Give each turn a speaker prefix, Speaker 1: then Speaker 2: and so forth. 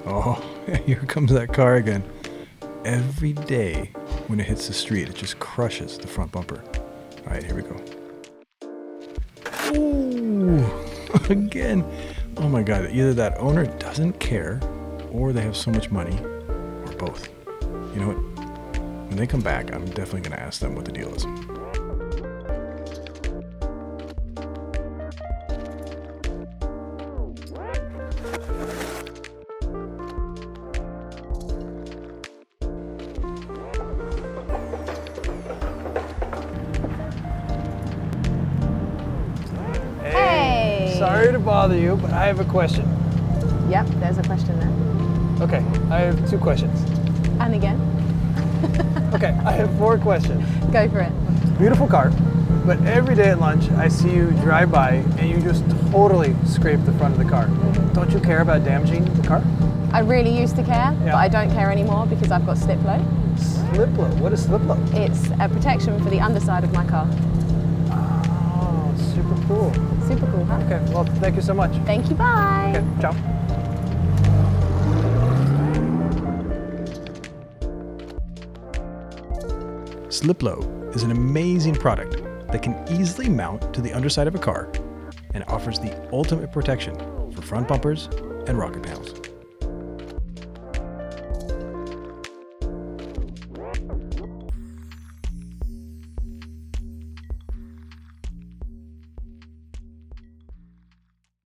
Speaker 1: Oh, here comes that car again. Every day when it hits the street, it just crushes the front bumper. All right, here we go. Ooh, again. Oh my God, either that owner doesn't care or they have so much money or both. You know what? When they come back, I'm definitely going to ask them what the deal is.
Speaker 2: Sorry to bother you, but I have a question.
Speaker 3: Yep, there's a question there.
Speaker 2: Okay, I have 2 questions.
Speaker 3: And again.
Speaker 2: Okay, I have 4 questions.
Speaker 3: Go for it.
Speaker 2: Beautiful car, but every day at lunch I see you drive by and you just totally scrape the front of the car. Don't you care about damaging the car?
Speaker 3: I really used to care, but I don't care anymore because I've got SLiPLO.
Speaker 2: SLiPLO? What is SLiPLO?
Speaker 3: It's a protection for the underside of my car.
Speaker 2: Oh, super cool.
Speaker 3: Super cool, huh?
Speaker 2: Okay, well, thank you so much.
Speaker 3: Thank you, bye.
Speaker 2: Okay, ciao.
Speaker 1: SLiPLO is an amazing product that can easily mount to the underside of a car and offers the ultimate protection for front bumpers and rocker panels.